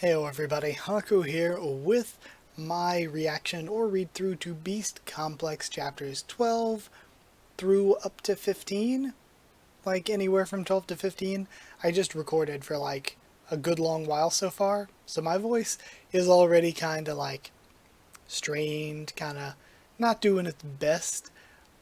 Heyo everybody, Haku here with my reaction or read through to Beast Complex chapters 12 through up to 15, like anywhere from 12 to 15. I just recorded for like a good long while so far, so my voice is already kind of like strained, kind of not doing its best,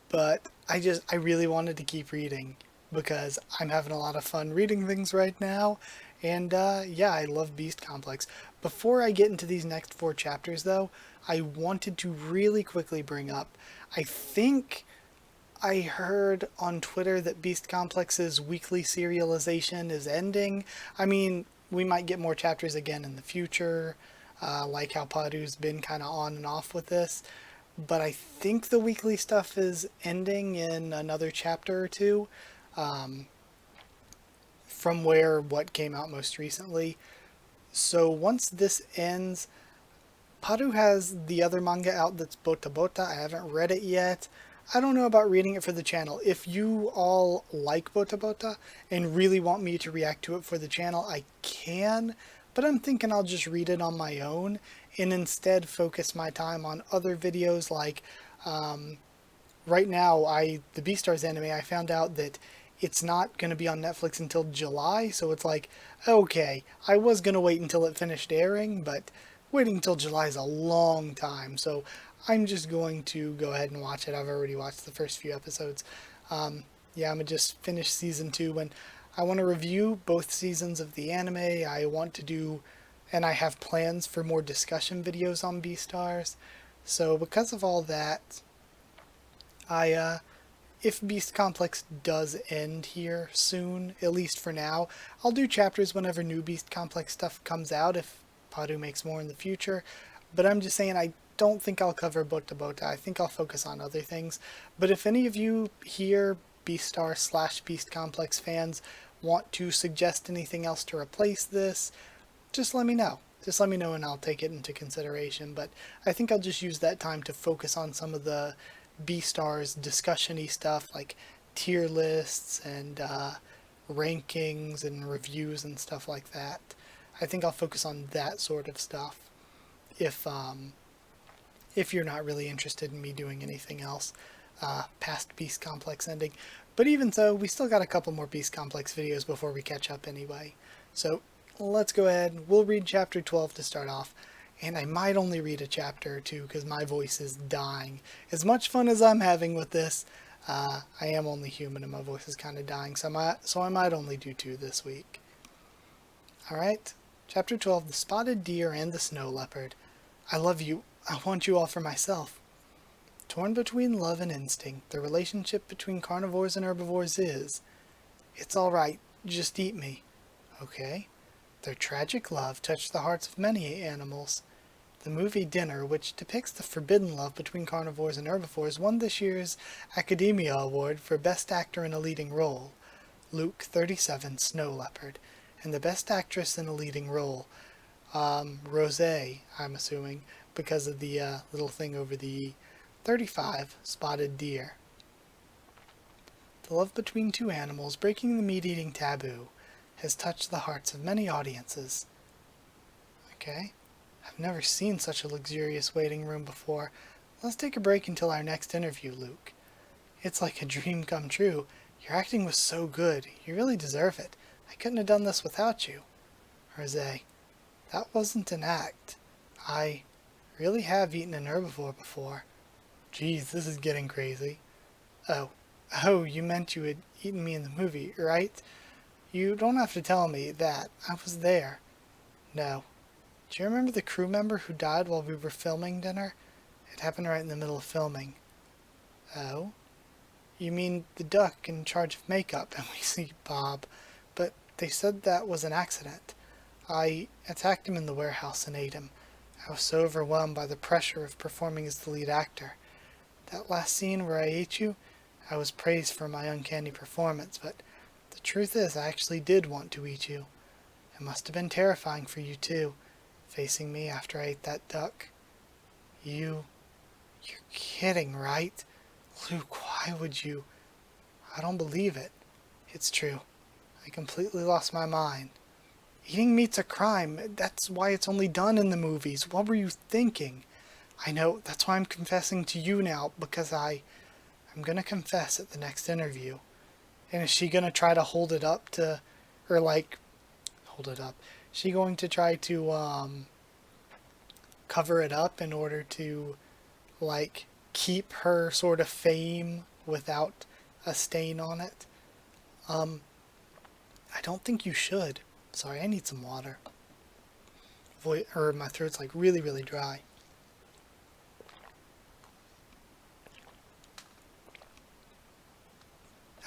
but I really wanted to keep reading because I'm having a lot of fun reading things right now. And yeah, I love Beast Complex. Before I get into these next 4 chapters, though, I wanted to really quickly bring up, I think I heard on Twitter that Beast Complex's weekly serialization is ending. I mean, we might get more chapters again in the future, like how Padu's been kind of on and off with this. But I think the weekly stuff is ending in another chapter or two. From what came out most recently. So once this ends, Padu has the other manga out that's Bota Bota. I haven't read it yet. I don't know about reading it for the channel. If you all like Bota Bota and really want me to react to it for the channel, I can, but I'm thinking I'll just read it on my own and instead focus my time on other videos like right now, the Beastars anime, I found out that it's not going to be on Netflix until July, so it's like, okay, I was going to wait until it finished airing, but waiting until July is a long time, so I'm just going to go ahead and watch it. I've already watched the first few episodes. Yeah, I'm going to just finish season 2, and I want to review both seasons of the anime. I want to do, and I have plans for more discussion videos on Beastars, so because of all that, if Beast Complex does end here soon, at least for now, I'll do chapters whenever new Beast Complex stuff comes out if Padu makes more in the future. But I'm just saying I don't think I'll cover Bota Bota. I think I'll focus on other things. But if any of you here, Beastar/Beast Complex fans, want to suggest anything else to replace this, just let me know. Just let me know and I'll take it into consideration. But I think I'll just use that time to focus on some of the Beastars discussion-y stuff like tier lists and rankings and reviews and stuff like that. I think I'll focus on that sort of stuff if you're not really interested in me doing anything else past Beast Complex ending. But even so, we still got a couple more Beast Complex videos before we catch up anyway. So let's go ahead. We'll read chapter 12 to start off. And I might only read a chapter or two because my voice is dying. As much fun as I'm having with this, I am only human and my voice is kind of dying, so I might only do 2 this week. Alright, chapter 12, The Spotted Deer and the Snow Leopard. I love you. I want you all for myself. Torn between love and instinct, the relationship between carnivores and herbivores is, it's alright, just eat me. Okay. Their tragic love touched the hearts of many animals. The movie Dinner, which depicts the forbidden love between carnivores and herbivores, won this year's Academia Award for Best Actor in a Leading Role, Luke 37, Snow Leopard, and the Best Actress in a Leading Role, Rosé, I'm assuming, because of the little thing over the 35, Spotted Deer. The love between 2 animals breaking the meat-eating taboo has touched the hearts of many audiences. Okay. I've never seen such a luxurious waiting room before. Let's take a break until our next interview, Luke. It's like a dream come true. Your acting was so good. You really deserve it. I couldn't have done this without you. Rosé, that wasn't an act. I really have eaten an herbivore before. Geez, this is getting crazy. Oh, you meant you had eaten me in the movie, right? You don't have to tell me that. I was there. No. Do you remember the crew member who died while we were filming Dinner? It happened right in the middle of filming. Oh? You mean the duck in charge of makeup, and we see Bob. But they said that was an accident. I attacked him in the warehouse and ate him. I was so overwhelmed by the pressure of performing as the lead actor. That last scene where I ate you, I was praised for my uncanny performance, but the truth is I actually did want to eat you. It must have been terrifying for you too, facing me after I ate that duck. You're kidding, right? Luke, why would you? I don't believe it. It's true. I completely lost my mind. Eating meat's a crime. That's why it's only done in the movies. What were you thinking? I know, that's why I'm confessing to you now, because I'm gonna confess at the next interview. And is she gonna try to hold it up to, or like, hold it up? Is she going to try to, cover it up in order to, like, keep her sort of fame without a stain on it? I don't think you should. Sorry, I need some water. My throat's like really, really dry.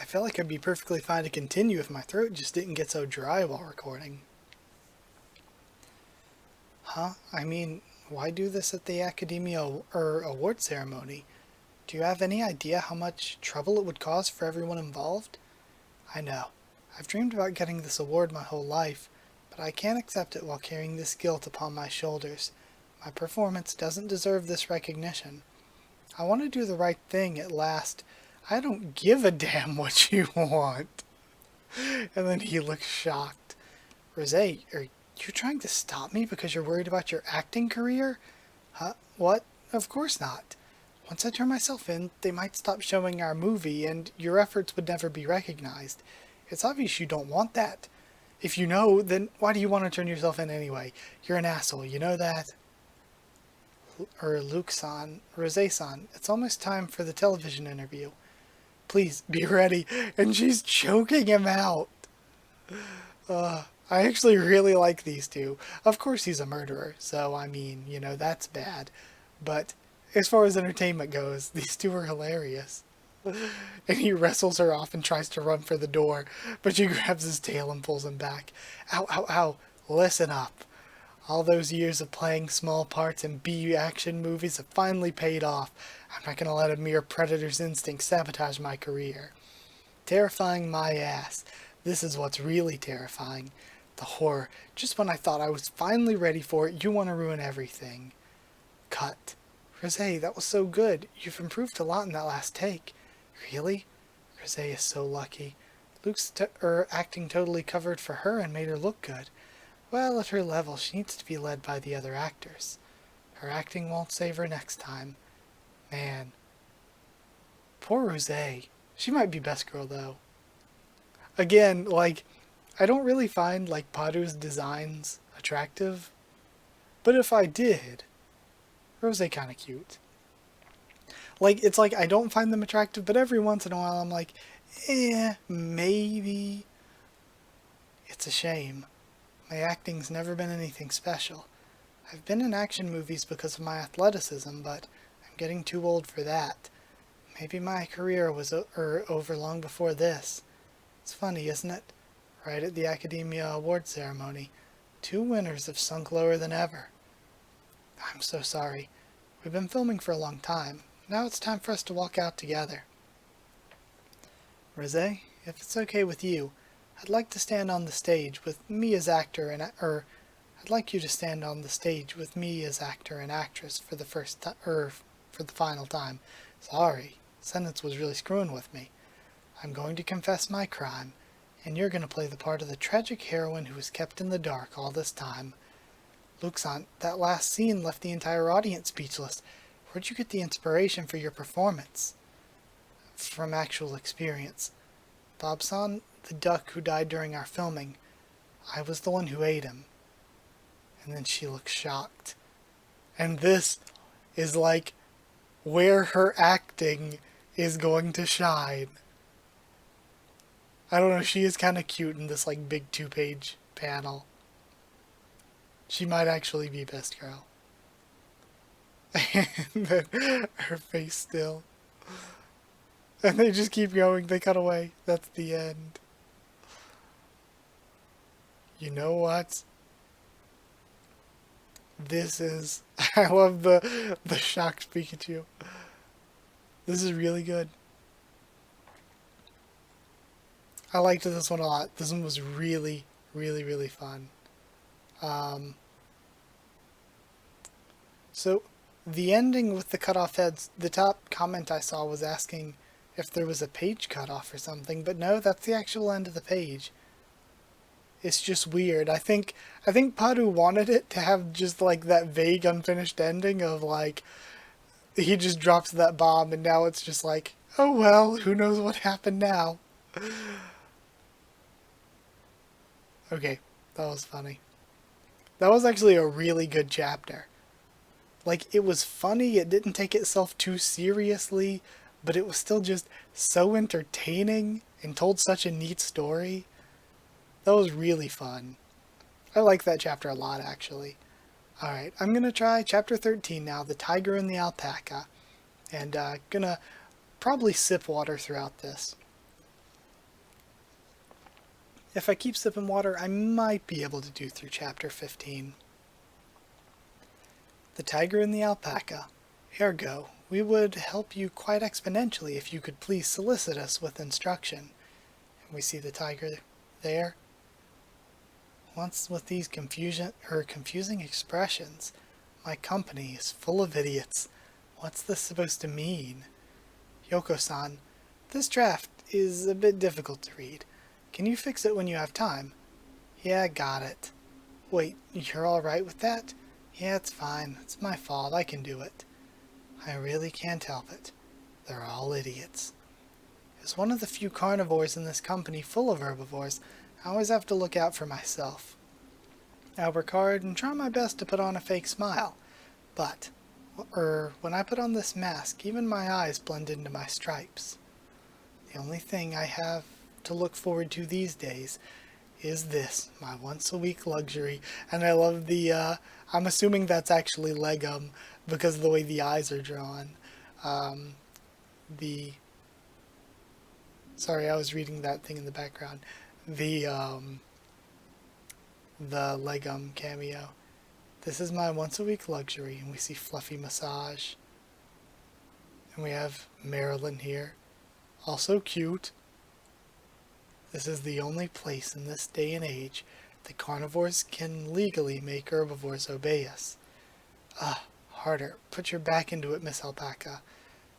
I feel like I'd be perfectly fine to continue if my throat just didn't get so dry while recording. Huh? I mean, why do this at the Academia award ceremony? Do you have any idea how much trouble it would cause for everyone involved? I know. I've dreamed about getting this award my whole life, but I can't accept it while carrying this guilt upon my shoulders. My performance doesn't deserve this recognition. I want to do the right thing at last. I don't give a damn what you want. And then he looks shocked. Rosé, are you trying to stop me because you're worried about your acting career? Huh? What? Of course not. Once I turn myself in, they might stop showing our movie and your efforts would never be recognized. It's obvious you don't want that. If you know, then why do you want to turn yourself in anyway? You're an asshole, you know that? Luke-san, Rosé-san, it's almost time for the television interview. Please, be ready. And she's choking him out. I actually really like these two. Of course he's a murderer, so I mean, you know, that's bad. But as far as entertainment goes, these two are hilarious. And he wrestles her off and tries to run for the door, but she grabs his tail and pulls him back. Ow, ow, ow. Listen up. All those years of playing small parts in B-action movies have finally paid off. I'm not going to let a mere predator's instinct sabotage my career. Terrifying my ass. This is what's really terrifying. The horror. Just when I thought I was finally ready for it, you want to ruin everything. Cut. Rosé, that was so good. You've improved a lot in that last take. Really? Rosé is so lucky. Luke's acting totally covered for her and made her look good. Well, at her level, she needs to be led by the other actors. Her acting won't save her next time. Man. Poor Rosé. She might be best girl, though. Again, like, I don't really find, like, Paru's designs attractive. But if I did, Rosé kinda cute. Like, it's like, I don't find them attractive, but every once in a while I'm like, maybe. It's a shame. My acting's never been anything special. I've been in action movies because of my athleticism, but I'm getting too old for that. Maybe my career was over long before this. It's funny, isn't it? Right at the Academia award ceremony, 2 winners have sunk lower than ever. I'm so sorry. We've been filming for a long time. Now it's time for us to walk out together. Rosé, if it's okay with you, I'd like to stand on the stage with me as actor and I'd like you to stand on the stage with me as actor and actress for the for the final time. Sorry, sentence was really screwing with me. I'm going to confess my crime, and you're going to play the part of the tragic heroine who was kept in the dark all this time. Luke-san, that last scene left the entire audience speechless. Where'd you get the inspiration for your performance? From actual experience. Bob-san, the duck who died during our filming, I was the one who ate him. And then she looks shocked. And this is like where her acting is going to shine. I don't know, she is kind of cute in this like big 2-page panel. She might actually be best girl. And then her face still. And they just keep going, they cut away. That's the end. You know what? This is... I love the shocked Pikachu. This is really good. I liked this one a lot. This one was really, really, really fun. So, the ending with the cut off heads, the top comment I saw was asking if there was a page cut off or something, but no, that's the actual end of the page. It's just weird. I think Padu wanted it to have just like that vague unfinished ending of like he just drops that bomb and now it's just like, oh well, who knows what happened now. Okay, that was funny. That was actually a really good chapter. Like, it was funny, it didn't take itself too seriously, but it was still just so entertaining and told such a neat story. That was really fun. I like that chapter a lot, actually. Alright, I'm gonna try chapter 13 now, the tiger and the alpaca. And gonna probably sip water throughout this. If I keep sipping water, I might be able to do through chapter 15. The tiger and the alpaca. Ergo, we would help you quite exponentially if you could please solicit us with instruction. And we see the tiger there. Once with these confusing expressions, my company is full of idiots. What's this supposed to mean? Yoko-san, this draft is a bit difficult to read. Can you fix it when you have time? Yeah, got it. Wait, you're alright with that? Yeah, it's fine. It's my fault. I can do it. I really can't help it. They're all idiots. As one of the few carnivores in this company full of herbivores, I always have to look out for myself. I work hard and try my best to put on a fake smile, but when I put on this mask, even my eyes blend into my stripes. The only thing I have to look forward to these days is this, my once-a-week luxury. And I love the, I'm assuming that's actually Legum because of the way the eyes are drawn. Sorry, I was reading that thing in the background. The Legum cameo. This is my once-a-week luxury, and we see Fluffy Massage. And we have Marilyn here. Also cute. This is the only place in this day and age that carnivores can legally make herbivores obey us. Harder. Put your back into it, Miss Alpaca.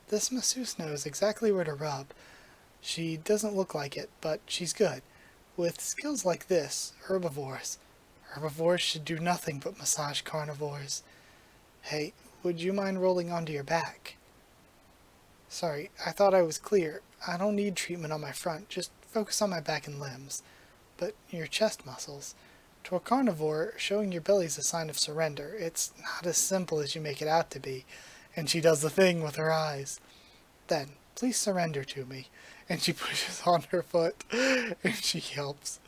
This masseuse knows exactly where to rub. She doesn't look like it, but she's good. With skills like this, herbivores should do nothing but massage carnivores. Hey, would you mind rolling onto your back? Sorry, I thought I was clear. I don't need treatment on my front, just focus on my back and limbs. But your chest muscles. To a carnivore, showing your belly's a sign of surrender. It's not as simple as you make it out to be. And she does the thing with her eyes. Then, please surrender to me. And she pushes on her foot, and she helps.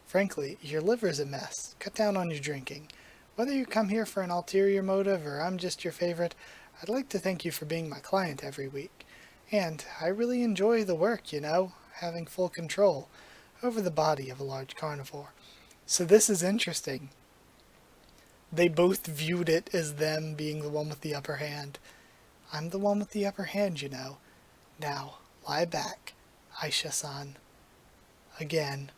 Frankly, your liver's a mess. Cut down on your drinking. Whether you come here for an ulterior motive or I'm just your favorite, I'd like to thank you for being my client every week. And I really enjoy the work, you know, having full control over the body of a large carnivore. So this is interesting. They both viewed it as them being the one with the upper hand. I'm the one with the upper hand, you know. Now, lie back, Aisha-san. Again.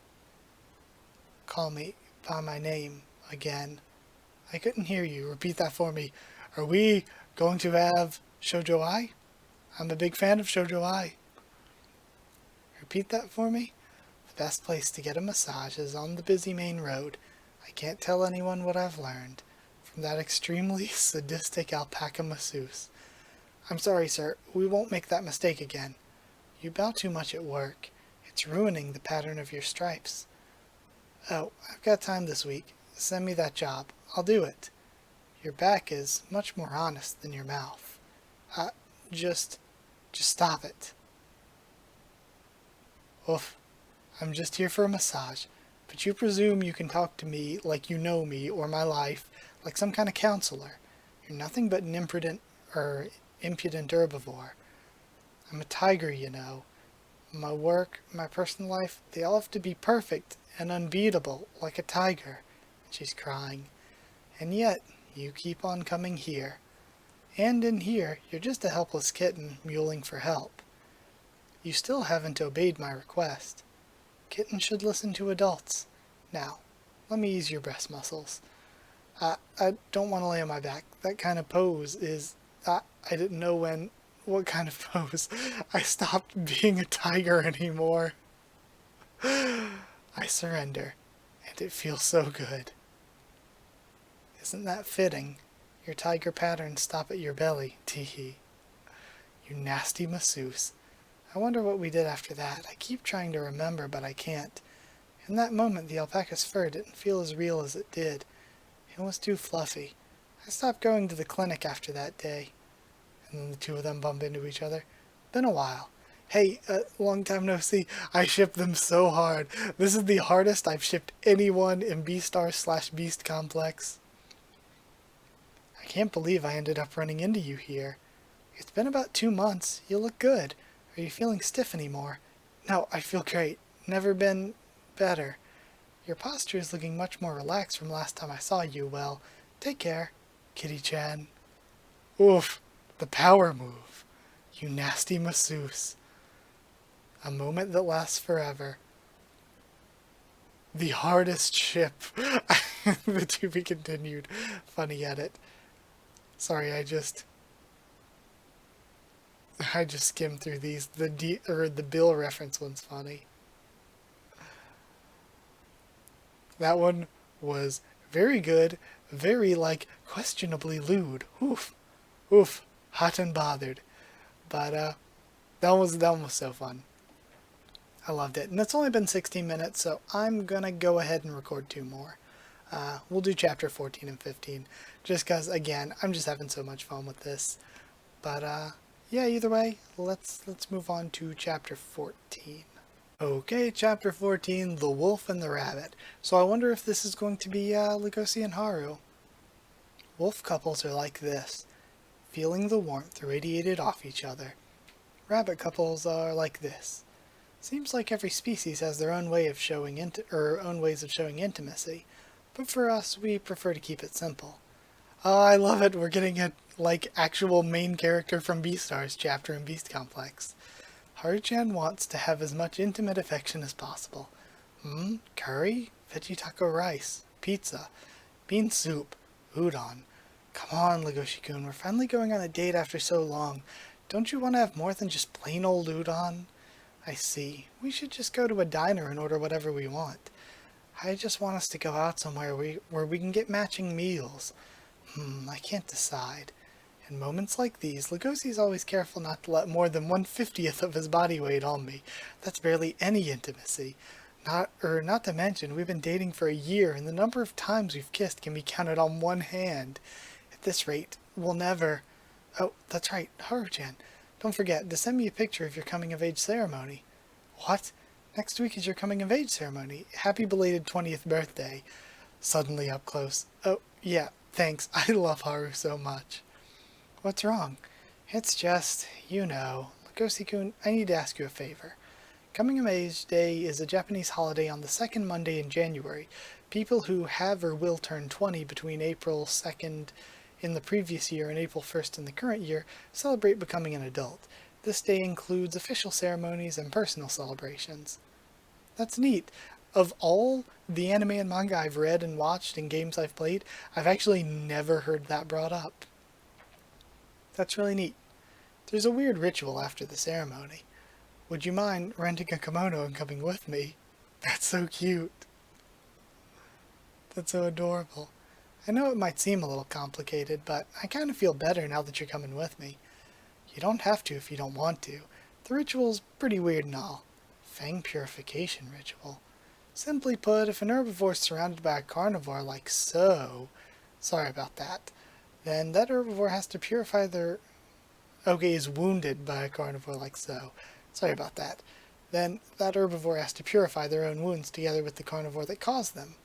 Call me by my name again. I couldn't hear you. Repeat that for me. Are we going to have Shoujo Ai? I'm a big fan of Shoujo Ai. Repeat that for me. The best place to get a massage is on the busy main road. I can't tell anyone what I've learned from that extremely sadistic alpaca masseuse. I'm sorry, sir. We won't make that mistake again. You bow too much at work. It's ruining the pattern of your stripes. Oh, I've got time this week. Send me that job. I'll do it. Your back is much more honest than your mouth. Just stop it. Oof. I'm just here for a massage, but you presume you can talk to me like you know me or my life, like some kind of counselor. You're nothing but an impudent herbivore. I'm a tiger, you know. My work, my personal life, they all have to be perfect and unbeatable, like a tiger. She's crying. And yet, you keep on coming here. And in here, you're just a helpless kitten mewling for help. You still haven't obeyed my request. Kittens should listen to adults. Now, let me ease your breast muscles. I don't want to lay on my back. That kind of pose is... I didn't know what kind of pose. I stopped being a tiger anymore. I surrender. And it feels so good. Isn't that fitting? Your tiger patterns stop at your belly, teehee. You nasty masseuse. I wonder what we did after that. I keep trying to remember, but I can't. In that moment, the alpaca's fur didn't feel as real as it did. It was too fluffy. I stopped going to the clinic after that day. And then the two of them bump into each other. Been a while. Hey, long time no see. I shipped them so hard. This is the hardest I've shipped anyone in Beastars/Beast Complex. I can't believe I ended up running into you here. It's been about 2 months. You look good. Are you feeling stiff anymore? No, I feel great. Never been better. Your posture is looking much more relaxed from last time I saw you. Well, take care, Kitty-chan. Oof, the power move. You nasty masseuse. A moment that lasts forever. The hardest ship. The to be continued. Funny edit. Sorry, I just skimmed through these. The Bill reference one's funny. That one was very good, very, questionably lewd. Oof. Oof. Hot and bothered. But, that one was so fun. I loved it. And it's only been 16 minutes, so I'm gonna go ahead and record 2 more. We'll do chapter 14 and 15, just because, again, I'm just having so much fun with this. But, yeah, either way, let's move on to chapter 14. Okay, chapter 14, The Wolf and the Rabbit. So I wonder if this is going to be, Legoshi and Haru. Wolf couples are like this, feeling the warmth radiated off each other. Rabbit couples are like this. Seems like every species has their own way of showing own ways of showing intimacy, but for us, we prefer to keep it simple. Oh, I love it. We're getting a actual main character from Beastars chapter in Beast Complex. Haru-chan wants to have as much intimate affection as possible. Curry, veggie taco rice, pizza, bean soup, udon. Come on, Legoshi-kun, we're finally going on a date after so long. Don't you want to have more than just plain old udon? I see. We should just go to a diner and order whatever we want. I just want us to go out somewhere where we can get matching meals. I can't decide. In moments like these, Legoshi's always careful not to let more than 1/50th of his body weight on me. That's barely any intimacy. Not to mention, we've been dating for a year, and the number of times we've kissed can be counted on one hand. At this rate, we'll never... Oh, that's right, Haru-chan. Don't forget to send me a picture of your coming-of-age ceremony. What? Next week is your coming-of-age ceremony. Happy belated 20th birthday. Suddenly up close. Oh, yeah, thanks. I love Haru so much. What's wrong? It's just, Legoshi-kun, I need to ask you a favor. Coming-of-age Day is a Japanese holiday on the second Monday in January. People who have or will turn 20 between April 2nd in the previous year and April 1st in the current year celebrate becoming an adult. This day includes official ceremonies and personal celebrations. That's neat. Of all the anime and manga I've read and watched and games I've played, I've actually never heard that brought up. That's really neat. There's a weird ritual after the ceremony. Would you mind renting a kimono and coming with me? That's so cute. That's so adorable. I know it might seem a little complicated, but I kind of feel better now that you're coming with me. You don't have to if you don't want to. The ritual's pretty weird and all. Fang purification ritual. Simply put, if an herbivore is surrounded by a carnivore like so... Sorry about that. Then that herbivore has to purify their... Okay, is wounded by a carnivore like so. Sorry about that. Then that herbivore has to purify their own wounds together with the carnivore that caused them.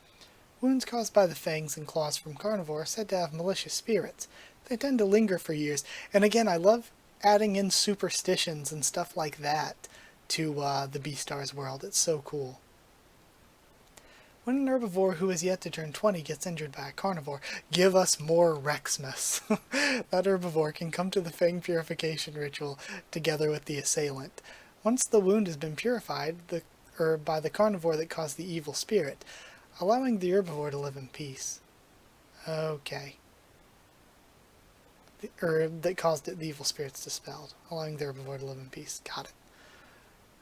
Wounds caused by the fangs and claws from carnivore are said to have malicious spirits. They tend to linger for years. And again, I love adding in superstitions and stuff like that to the Beastars world. It's so cool. When an herbivore who is yet to turn 20 gets injured by a carnivore, give us more Rexmas. That herbivore can come to the fang purification ritual together with the assailant. Once the wound has been purified by the carnivore that caused the evil spirit, allowing the herbivore to live in peace. Okay. That caused the evil spirits dispelled, allowing the herbivore to live in peace. Got it.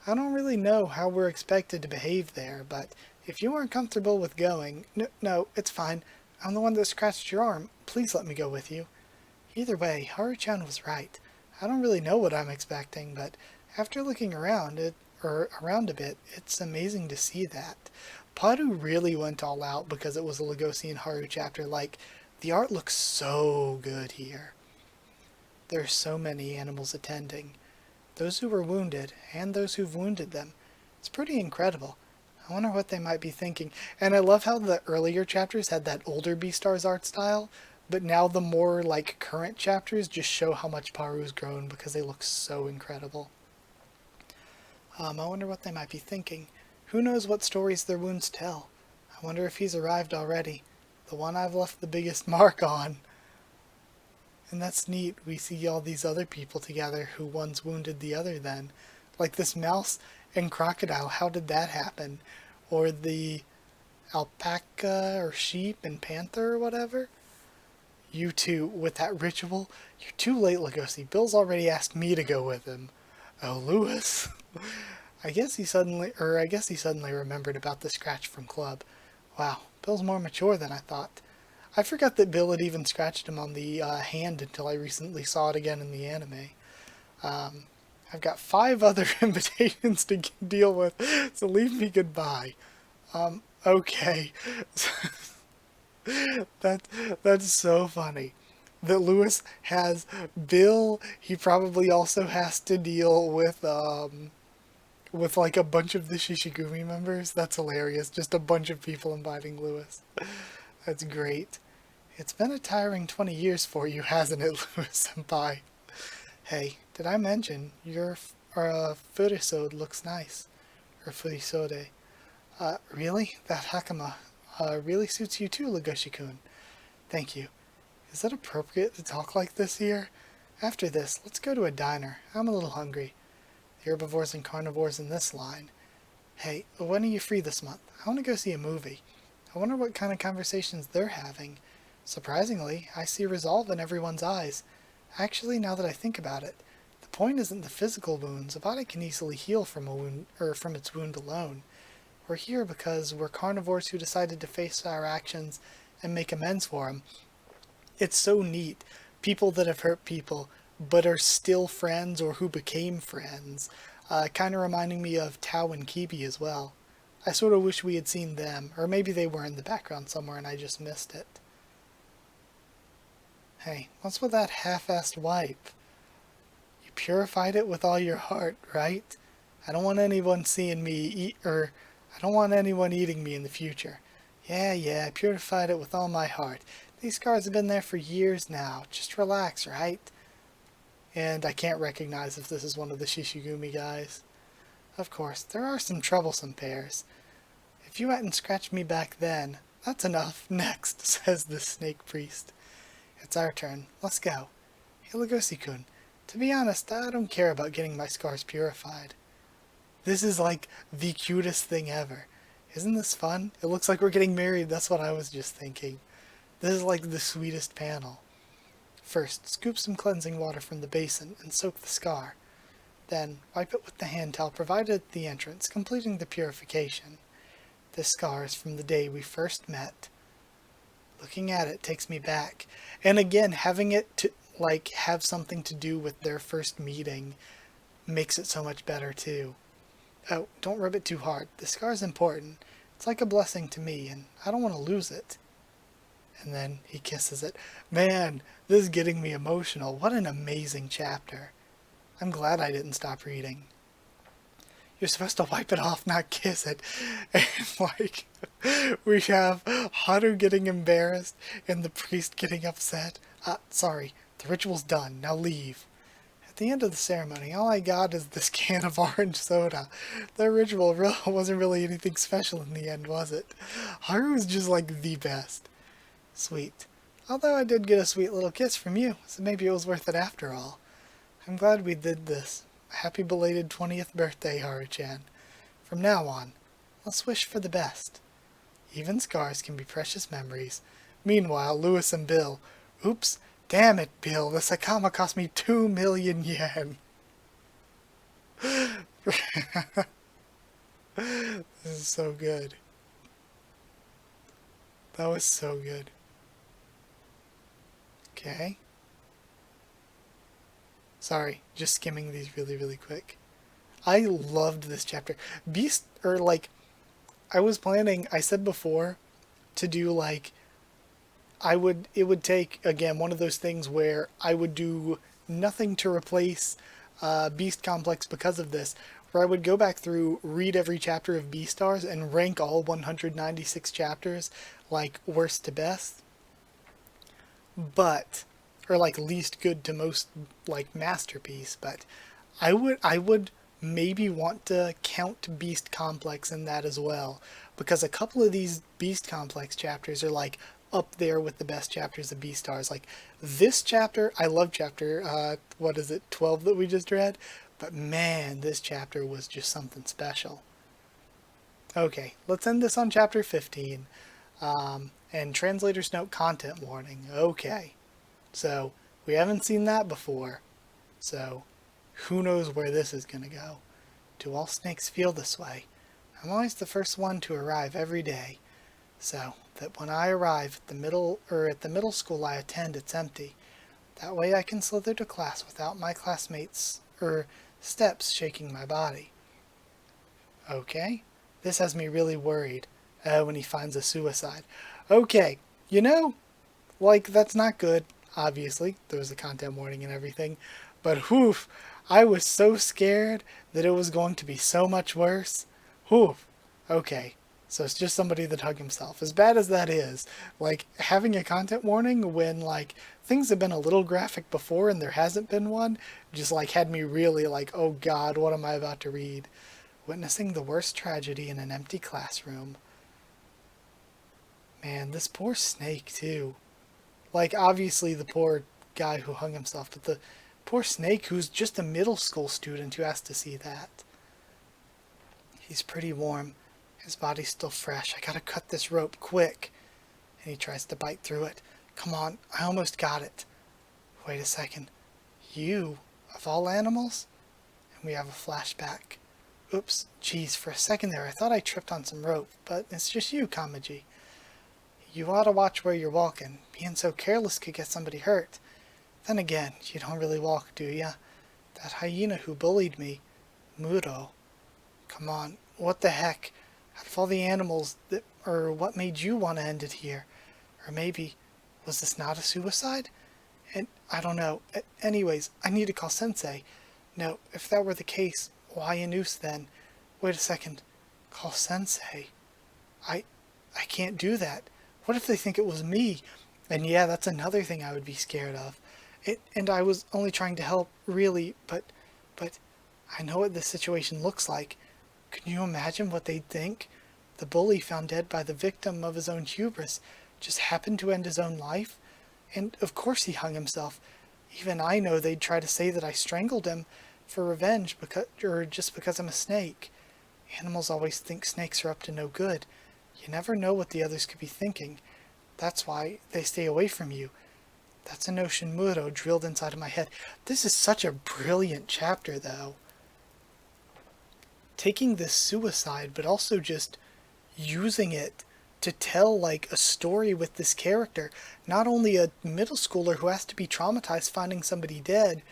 I don't really know how we're expected to behave there, but If you aren't comfortable with going... No, it's fine. I'm the one that scratched your arm. Please let me go with you. Either way, Haru-chan was right. I don't really know what I'm expecting, but after looking around around a bit, it's amazing to see that. Paru really went all out because it was a Legoshi and Haru chapter. Like, the art looks so good here. There are so many animals attending. Those who were wounded, and those who've wounded them. It's pretty incredible. I wonder what they might be thinking. And I love how the earlier chapters had that older Beastars art style, but now the more, like, current chapters just show how much Paru's grown because they look so incredible. I wonder what they might be thinking. Who knows what stories their wounds tell? I wonder if he's arrived already. The one I've left the biggest mark on. And that's neat. We see all these other people together who one's wounded the other then. Like this mouse and crocodile, how did that happen? Or the alpaca or sheep and panther or whatever? You two, with that ritual? You're too late, Legoshi. Bill's already asked me to go with him. Oh, Lewis. I guess he suddenly remembered about the scratch from Club. Wow, Bill's more mature than I thought. I forgot that Bill had even scratched him on the hand until I recently saw it again in the anime. I've got 5 other invitations to deal with, so leave me goodbye. Okay. That's so funny. That Lewis has Bill, he probably also has to deal with like a bunch of the Shishigumi members. That's hilarious. Just a bunch of people inviting Lewis. That's great. It's been a tiring 20 years for you, hasn't it, Lewis-senpai? Hey, did I mention your furisode looks nice? Or furisode. Really? That hakama really suits you too, Legoshi-kun. Thank you. Is it appropriate to talk like this here? After this, let's go to a diner. I'm a little hungry. The herbivores and carnivores in this line. Hey, when are you free this month? I want to go see a movie. I wonder what kind of conversations they're having. Surprisingly, I see resolve in everyone's eyes. Actually, now that I think about it, the point isn't the physical wounds. A body can easily heal from a wound, or from its wound alone. We're here because we're carnivores who decided to face our actions and make amends for them. It's so neat. People that have hurt people, but are still friends or who became friends. Kind of reminding me of Tao and Kibi as well. I sort of wish we had seen them, or maybe they were in the background somewhere and I just missed it. Hey, what's with that half-assed wipe? You purified it with all your heart, right? I don't want anyone seeing me eat, I don't want anyone eating me in the future. Yeah, I purified it with all my heart. These scars have been there for years now. Just relax, right? And I can't recognize if this is one of the Shishigumi guys. Of course, there are some troublesome pairs. If you hadn't scratched me back then, that's enough. Next, says the snake priest. It's our turn. Let's go. Hey, Legoshi-kun, to be honest, I don't care about getting my scars purified. This is like the cutest thing ever. Isn't this fun? It looks like we're getting married. That's what I was just thinking. This is like the sweetest panel. First, scoop some cleansing water from the basin and soak the scar. Then, wipe it with the hand towel provided at the entrance, completing the purification. This scar is from the day we first met. Looking at it takes me back. And again, having it to, have something to do with their first meeting makes it so much better too. Oh, don't rub it too hard. The scar's important. It's like a blessing to me, and I don't want to lose it. And then he kisses it. Man, this is getting me emotional. What an amazing chapter. I'm glad I didn't stop reading. You're supposed to wipe it off, not kiss it. And we have Haru getting embarrassed and the priest getting upset. Sorry, the ritual's done. Now leave. At the end of the ceremony, all I got is this can of orange soda. The ritual wasn't really anything special in the end, was it? Haru was just the best. Sweet. Although I did get a sweet little kiss from you, so maybe it was worth it after all. I'm glad we did this. Happy belated 20th birthday, Haru-chan. From now on, let's wish for the best. Even scars can be precious memories. Meanwhile, Lewis and Bill. Oops, damn it, Bill, the Sakama cost me 2 million yen. This is so good. That was so good. Okay. Sorry, just skimming these really, really quick. I loved this chapter. Beast, or like, I was planning, I said before, to do like, it would take, again, one of those things where I would do nothing to replace Beast Complex because of this, where I would go back through, read every chapter of Beastars, and rank all 196 chapters, like, worst to best. But, or like least good to most, like, masterpiece, but I would maybe want to count Beast Complex in that as well, because a couple of these Beast Complex chapters are like up there with the best chapters of Beastars. Like this chapter, I love chapter what is it, 12 that we just read, but man, this chapter was just something special. Okay, let's end this on chapter 15. And translator's note, content warning. Okay, so we haven't seen that before, so who knows where this is going to go. Do all snakes feel this way? I'm always the first one to arrive every day, so that when I arrive at the middle school I attend, it's empty. That way I can slither to class without my classmates' steps shaking my body. Okay, this has me really worried when he finds a suicide. Okay, you know, like that's not good. Obviously, there was a content warning and everything, but whew, I was so scared that it was going to be so much worse. Whew. Okay, so it's just somebody that hung himself. As bad as that is, like having a content warning when like things have been a little graphic before and there hasn't been one, just like had me really like, oh God, what am I about to read? Witnessing the worst tragedy in an empty classroom. Man, this poor snake too. Like obviously the poor guy who hung himself, but the poor snake who's just a middle school student who has to see that. He's pretty warm. His body's still fresh. I gotta cut this rope quick. And he tries to bite through it. Come on, I almost got it. Wait a second. You, of all animals? And we have a flashback. Oops, geez, for a second there I thought I tripped on some rope, but it's just you, Kamaji. You ought to watch where you're walking. Being so careless could get somebody hurt. Then again, you don't really walk, do ya? That hyena who bullied me, Muro. Come on, what the heck? Out of all the animals, what made you want to end it here? Or maybe, was this not a suicide? And I don't know. Anyways, I need to call Sensei. No, if that were the case, why a noose then? Wait a second. Call Sensei? I can't do that. What if they think it was me? And yeah, that's another thing I would be scared of. And I was only trying to help, really, but I know what this situation looks like. Can you imagine what they'd think? The bully found dead by the victim of his own hubris just happened to end his own life? And of course he hung himself. Even I know they'd try to say that I strangled him for revenge just because I'm a snake. Animals always think snakes are up to no good. You never know what the others could be thinking. That's why they stay away from you. That's a notion Muro drilled inside of my head. This is such a brilliant chapter, though. Taking this suicide, but also just using it to tell, like, a story with this character. Not only a middle schooler who has to be traumatized finding somebody dead,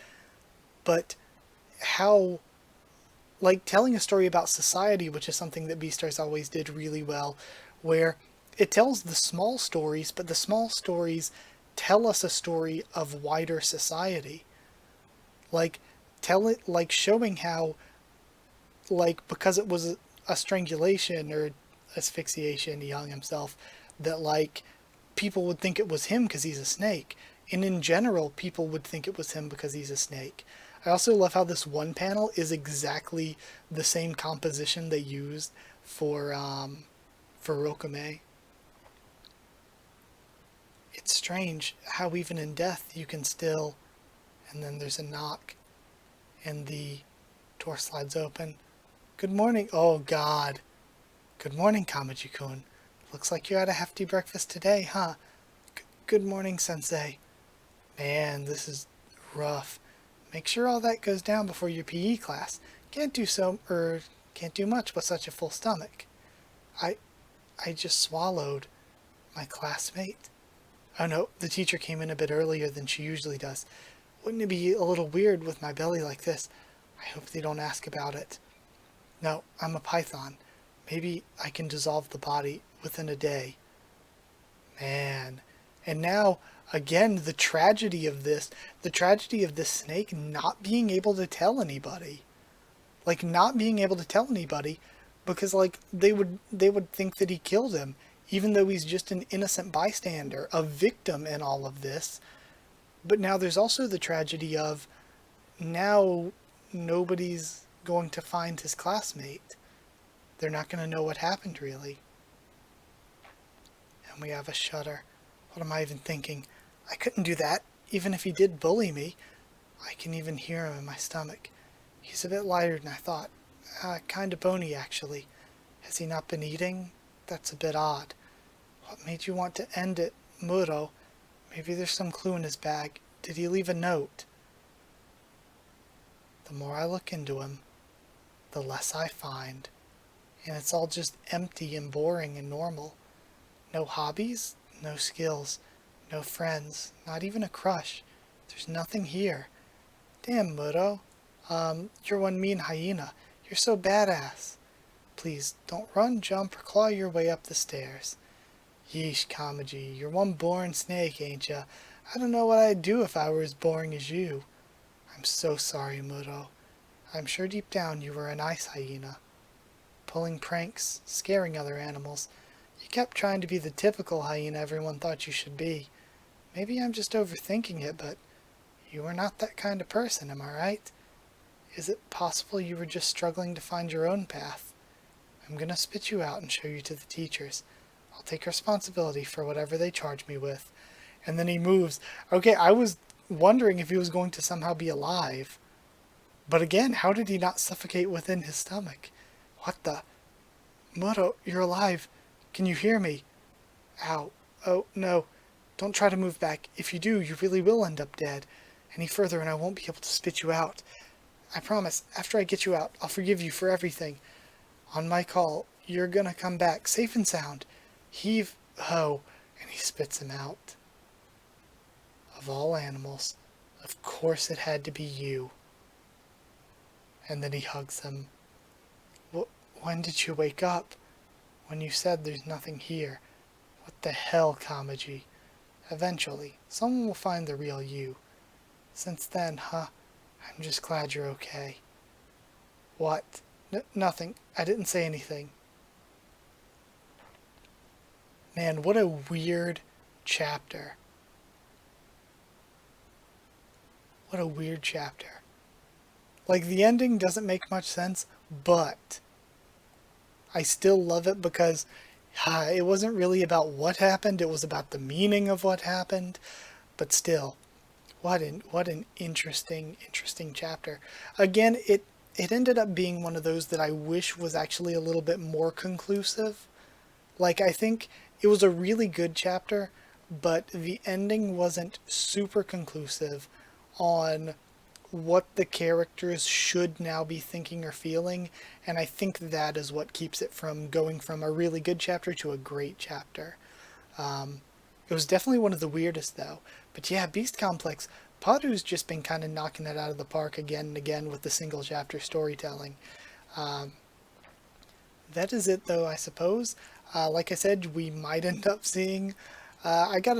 but how, like, telling a story about society, which is something that Beastars always did really well, where it tells the small stories, but the small stories tell us a story of wider society. Like, showing how, like, because it was a strangulation or asphyxiation, he hung himself, that, like, people would think it was him because he's a snake. And in general, people would think it was him because he's a snake. I also love how this one panel is exactly the same composition they used for Rokame. It's strange how even in death you can still... And then there's a knock, and the door slides open. Good morning. Oh, God. Good morning, Kamaji-kun. Looks like you had a hefty breakfast today, huh? Good morning, Sensei. Man, this is rough. Make sure all that goes down before your PE class. Can't do much with such a full stomach. I just swallowed. My classmate? Oh no, the teacher came in a bit earlier than she usually does. Wouldn't it be a little weird with my belly like this? I hope they don't ask about it. No, I'm a python. Maybe I can dissolve the body within a day. Man. And now, again, the tragedy of this snake not being able to tell anybody. Like, not being able to tell anybody because, like, they would think that he killed him, even though he's just an innocent bystander, a victim in all of this. But now there's also the tragedy of now nobody's going to find his classmate. They're not going to know what happened, really. And we have a shudder. What am I even thinking? I couldn't do that, even if he did bully me. I can even hear him in my stomach. He's a bit lighter than I thought. Kind of bony, actually. Has he not been eating? That's a bit odd. What made you want to end it, Muro? Maybe there's some clue in his bag. Did he leave a note? The more I look into him, the less I find. And it's all just empty and boring and normal. No hobbies, no skills, no friends, not even a crush. There's nothing here. Damn, Muro. You're one mean hyena. You're so badass. Please, don't run, jump, or claw your way up the stairs. Yeesh, Kamaji, you're one boring snake, ain't ya? I don't know what I'd do if I were as boring as you. I'm so sorry, Muro. I'm sure deep down you were a nice hyena. Pulling pranks, scaring other animals. You kept trying to be the typical hyena everyone thought you should be. Maybe I'm just overthinking it, but you are not that kind of person, am I right? Is it possible you were just struggling to find your own path? I'm gonna spit you out and show you to the teachers. I'll take responsibility for whatever they charge me with. And then he moves. Okay, I was wondering if he was going to somehow be alive. But again, how did he not suffocate within his stomach? What the? Muro, you're alive. Can you hear me? Ow. Oh, no. Don't try to move back. If you do, you really will end up dead. Any further and I won't be able to spit you out. I promise, after I get you out, I'll forgive you for everything. On my call, you're gonna come back, safe and sound. Heave ho, and he spits him out. Of all animals, of course it had to be you. And then he hugs him. When did you wake up? When you said there's nothing here. What the hell, Kamaji? Eventually, someone will find the real you. Since then, I'm just glad you're okay. What? Nothing. I didn't say anything. Man, what a weird chapter. What a weird chapter. Like, the ending doesn't make much sense, but I still love it because it wasn't really about what happened, it was about the meaning of what happened. But still, what an interesting chapter. Again, it ended up being one of those that I wish was actually a little bit more conclusive. Like, I think it was a really good chapter, but the ending wasn't super conclusive on what the characters should now be thinking or feeling, and I think that is what keeps it from going from a really good chapter to a great chapter. It was definitely one of the weirdest, though. But yeah, Beast Complex, Padu's just been kind of knocking it out of the park again and again with the single chapter storytelling. That is it, though, I suppose. Like I said, we might end up seeing... I got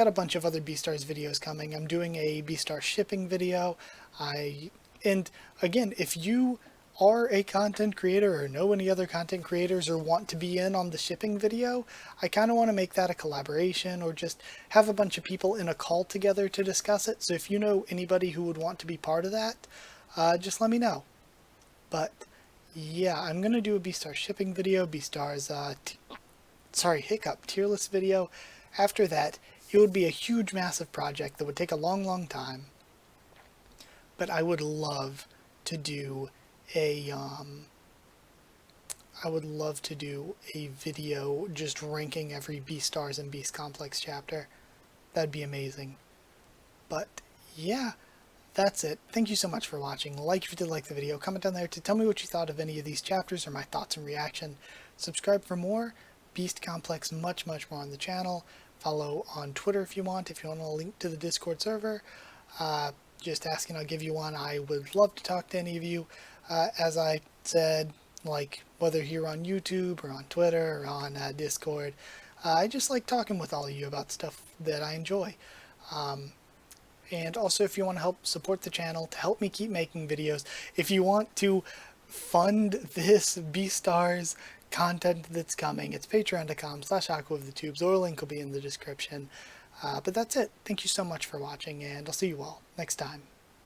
a bunch of other Beastars videos coming. I'm doing a Beastar shipping video. And again, if you are a content creator or know any other content creators or want to be in on the shipping video, I kind of want to make that a collaboration or just have a bunch of people in a call together to discuss it. So if you know anybody who would want to be part of that, just let me know. But yeah, I'm going to do a Beastar shipping video, Beastar's, tier list video. After that, it would be a huge, massive project that would take a long time. But I would love to do a video just ranking every Beastars and Beast Complex chapter. That'd be amazing. But yeah, that's it. Thank you so much for watching. Like if you did like the video, comment down there to tell me what you thought of any of these chapters or my thoughts and reaction. Subscribe for more. Beast Complex much more on the channel. Follow on Twitter if you want a link to the Discord server. Just asking, I'll give you one. I would love to talk to any of you. As I said, like whether here on YouTube or on Twitter or on Discord, I just like talking with all of you about stuff that I enjoy. And also, if you want to help support the channel to help me keep making videos, if you want to fund this Beastars content that's coming, it's patreon.com/Haku of the Tubes, or a link will be in the description. But that's it. Thank you so much for watching, and I'll see you all next time.